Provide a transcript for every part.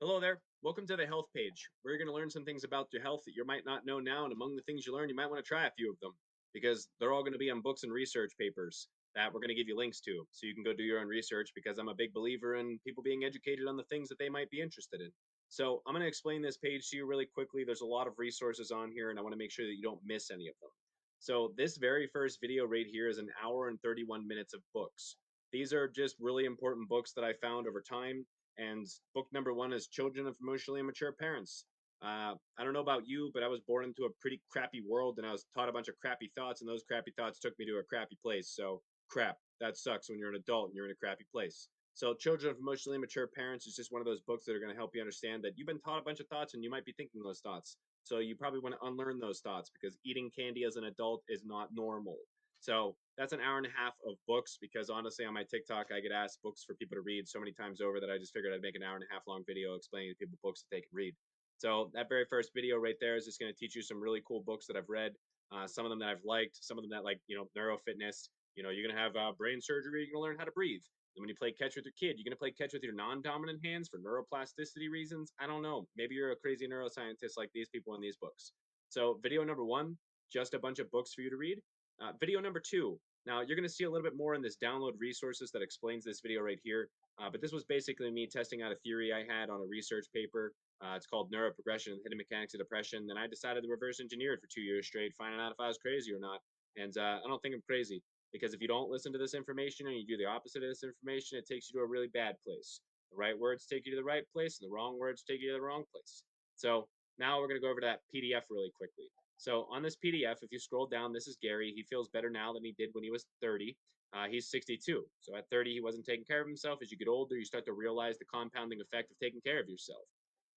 Hello there. Welcome to the health page. We're going to learn some things about your health that you might not know now. And among the things you learn, you might want to try a few of them because they're all going to be on books and research papers that we're going to give you links to. So you can go do your own research because I'm a big believer in people being educated on the things that they might be interested in. So I'm going to explain this page to you really quickly. There's a lot of resources on here, and I want to make sure that you don't miss any of them. So this very first video right here is an hour and 31 minutes of books. These are just really important books that I found over time, and book number one is Children of Emotionally Immature Parents. I don't know about you, but I was born into a pretty crappy world and I was taught a bunch of crappy thoughts, and those crappy thoughts took me to a crappy place. So, crap, that sucks when you're an adult and you're in a crappy place. So, Children of Emotionally Immature Parents is just one of those books that are going to help you understand that you've been taught a bunch of thoughts and you might be thinking those thoughts. So, you probably want to unlearn those thoughts because eating candy as an adult is not normal. So that's an hour and a half of books because honestly, on my TikTok, I get asked books for people to read so many times over that I just figured I'd make an hour and a half long video explaining to people books that they can read. So that very first video right there is just going to teach you some really cool books that I've read. Some of them that I've liked, some of them that like neuro fitness. You're gonna have brain surgery. You're gonna learn how to breathe. And when you play catch with your kid, you're gonna play catch with your non-dominant hands for neuroplasticity reasons. I don't know. Maybe you're a crazy neuroscientist like these people in these books. So video number one, just a bunch of books for you to read. Video number two. Now, you're going to see a little bit more in this download resources that explains this video right here. But this was basically me testing out a theory I had on a research paper. It's called Neuroprogression and Hidden Mechanics of Depression. And I decided to reverse engineer it for 2 years straight, finding out if I was crazy or not. And I don't think I'm crazy because if you don't listen to this information and you do the opposite of this information, it takes you to a really bad place. The right words take you to the right place, and the wrong words take you to the wrong place. So now we're going to go over to that PDF really quickly. So on this PDF, if you scroll down, this is Gary. He feels better now than he did when he was 30. He's 62. So at 30, he wasn't taking care of himself. As you get older, you start to realize the compounding effect of taking care of yourself.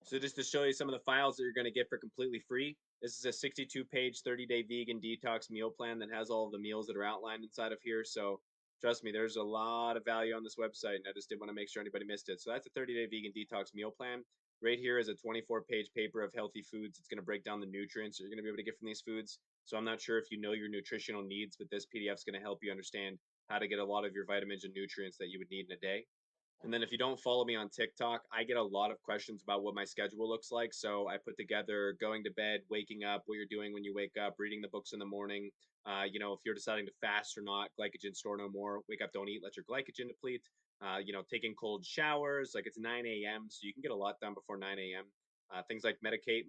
So just to show you some of the files that you're going to get for completely free, this is a 62-page, 30-day vegan detox meal plan that has all of the meals that are outlined inside of here. So trust me, there's a lot of value on this website, and I just didn't want to make sure anybody missed it. So that's a 30-day vegan detox meal plan. Right here is a 24-page paper of healthy foods. It's going to break down the nutrients that you're going to be able to get from these foods. So I'm not sure if you know your nutritional needs, but this PDF is going to help you understand how to get a lot of your vitamins and nutrients that you would need in a day. And then if you don't follow me on TikTok, I get a lot of questions about what my schedule looks like. So I put together going to bed, waking up, what you're doing when you wake up, reading the books in the morning. If you're deciding to fast or not, glycogen store no more, wake up, don't eat, let your glycogen deplete. Taking cold showers, like it's 9 a.m. So you can get a lot done before 9 a.m. Things like meditate,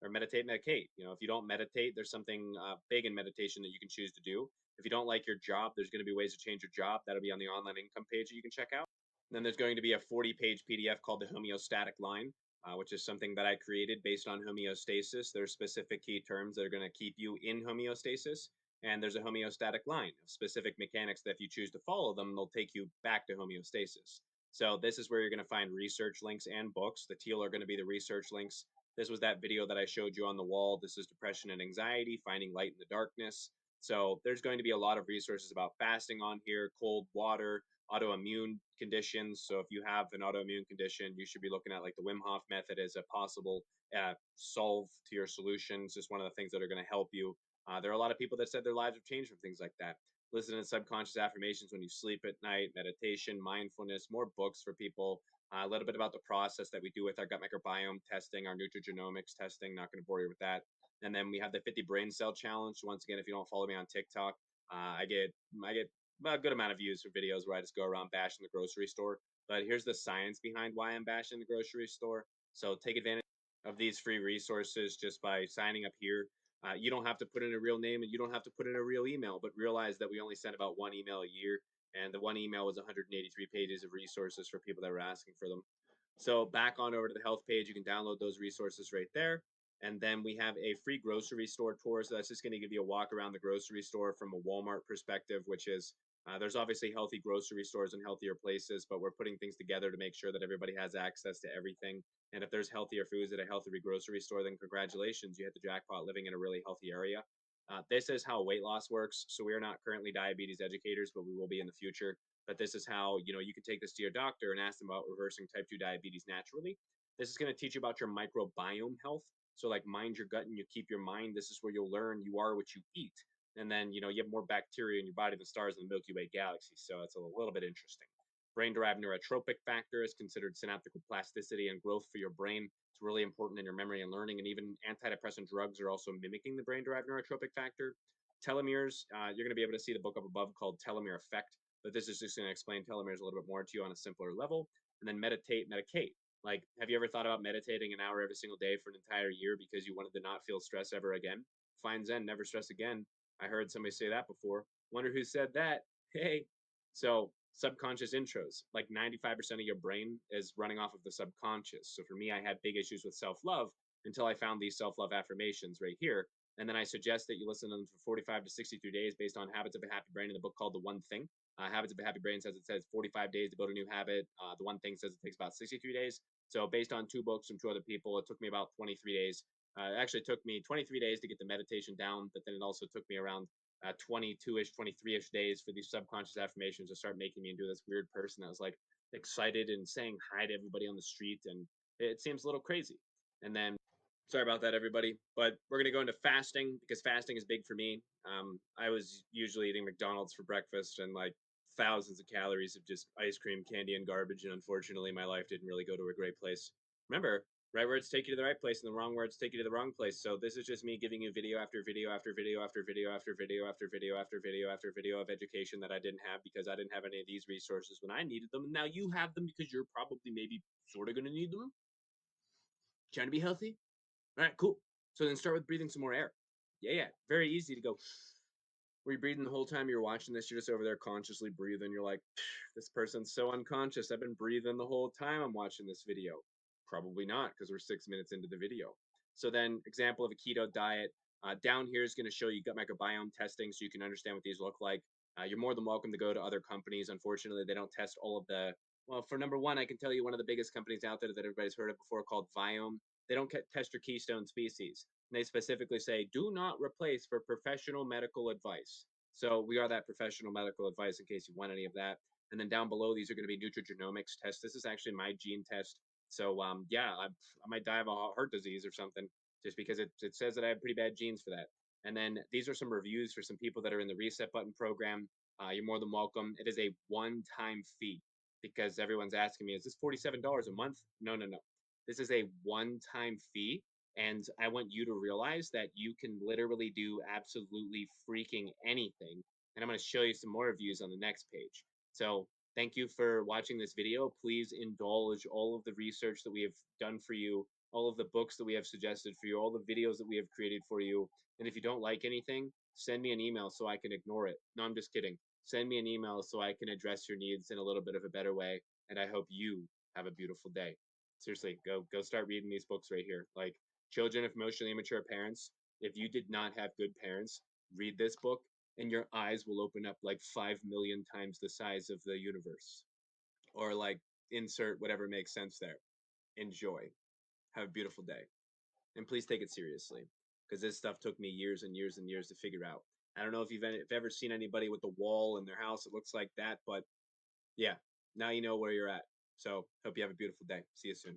or medicate. If you don't meditate, there's something big in meditation that you can choose to do. If you don't like your job, there's going to be ways to change your job. That'll be on the online income page that you can check out. Then there's going to be a 40-page PDF called the homeostatic line, which is something that I created based on homeostasis. There's specific key terms that are going to keep you in homeostasis. And there's a homeostatic line of specific mechanics that if you choose to follow them, they'll take you back to homeostasis. So this is where you're going to find research links and books. The teal are going to be the research links. This was that video that I showed you on the wall. This is depression and anxiety, finding light in the darkness. So there's going to be a lot of resources about fasting on here, cold water, autoimmune conditions. So if you have an autoimmune condition, you should be looking at like the Wim Hof method as a possible solve to your solutions. Just one of the things that are going to help you. There are a lot of people that said their lives have changed from things like that. Listen to subconscious affirmations when you sleep at night, meditation, mindfulness, more books for people. A little bit about the process that we do with our gut microbiome testing, our nutrigenomics testing. Not going to bore you with that. And then we have the 50 brain cell challenge. Once again, if you don't follow me on TikTok, I get a good amount of views for videos where I just go around bashing the grocery store. But here's the science behind why I'm bashing the grocery store. So take advantage of these free resources just by signing up here. You don't have to put in a real name and you don't have to put in a real email, but realize that we only send about one email a year. And the one email was 183 pages of resources for people that were asking for them. So back on over to the health page, you can download those resources right there. And then we have a free grocery store tour. So that's just going to give you a walk around the grocery store from a Walmart perspective, which is there's obviously healthy grocery stores and healthier places, but we're putting things together to make sure that everybody has access to everything. And if there's healthier foods at a healthy grocery store, then congratulations, you hit the jackpot living in a really healthy area. This is how weight loss works. So we are not currently diabetes educators, but we will be in the future. But this is how you can take this to your doctor and ask them about reversing type 2 diabetes naturally. This is going to teach you about your microbiome health. So like mind your gut and you keep your mind. This is where you'll learn you are what you eat. And then you have more bacteria in your body than stars in the Milky Way galaxy. So it's a little bit interesting. Brain-derived neurotropic factor is considered synaptic plasticity and growth for your brain. It's really important in your memory and learning. And even antidepressant drugs are also mimicking the brain-derived neurotropic factor. Telomeres, you're going to be able to see the book up above called Telomere Effect, but this is just going to explain telomeres a little bit more to you on a simpler level. And then meditate, medicate. Like, have you ever thought about meditating an hour every single day for an entire year because you wanted to not feel stress ever again? Find Zen, never stress again. I heard somebody say that before. Wonder who said that. Hey. So, subconscious intros, like 95% of your brain is running off of the subconscious. So, for me, I had big issues with self love until I found these self love affirmations right here. And then I suggest that you listen to them for 45 to 63 days based on Habits of a Happy Brain in the book called The One Thing. Habits of a Happy Brain says 45 days to build a new habit. The One Thing says it takes about 63 days. So, based on two books from two other people, it took me about 23 days. It actually took me 23 days to get the meditation down, but then it also took me around 22-ish, 23-ish days for these subconscious affirmations to start making me into this weird person that was like excited and saying hi to everybody on the street. And it seems a little crazy. And then, sorry about that, everybody, but we're going to go into fasting because fasting is big for me. I was usually eating McDonald's for breakfast and like thousands of calories of just ice cream, candy, and garbage. And unfortunately, my life didn't really go to a great place. Remember, right words take you to the right place, and the wrong words take you to the wrong place. So this is just me giving you video after video after video after video after video after video after video after video of education that I didn't have because I didn't have any of these resources when I needed them. And now you have them because you're probably maybe sort of going to need them. Trying to be healthy. All right, cool. So then start with breathing some more air. Yeah. Very easy to go. Were you breathing the whole time you're watching this? You're just over there consciously breathing. You're like, this person's so unconscious. I've been breathing the whole time I'm watching this video. Probably not, because we're 6 minutes into the video. So then, example of a keto diet. Down here is going to show you gut microbiome testing so you can understand what these look like. You're more than welcome to go to other companies. Unfortunately, they don't test all of the. Well, for number one, I can tell you one of the biggest companies out there that everybody's heard of before called Viome. They don't test your keystone species. And they specifically say, do not replace for professional medical advice. So we are that professional medical advice in case you want any of that. And then down below, these are going to be Nutrigenomics tests. This is actually my gene test. So yeah, I might die of a heart disease or something just because it says that I have pretty bad genes for that. And then these are some reviews for some people that are in the Reset Button program. You're more than welcome. It is a one-time fee because everyone's asking me, is this $47 a month? No, no, no. This is a one-time fee. And I want you to realize that you can literally do absolutely freaking anything. And I'm going to show you some more reviews on the next page. So thank you for watching this video. Please indulge all of the research that we have done for you, all of the books that we have suggested for you, all the videos that we have created for you. And if you don't like anything, send me an email so I can ignore it. No, I'm just kidding. Send me an email so I can address your needs in a little bit of a better way. And I hope you have a beautiful day. Seriously, go start reading these books right here. Like, Children of Emotionally Immature Parents. If you did not have good parents, read this book and your eyes will open up like 5 million times the size of the universe. Or like insert whatever makes sense there. Enjoy. Have a beautiful day. And please take it seriously because this stuff took me years and years and years to figure out. I don't know if you've ever seen anybody with a wall in their house that looks like that, but yeah, now you know where you're at. So hope you have a beautiful day. See you soon.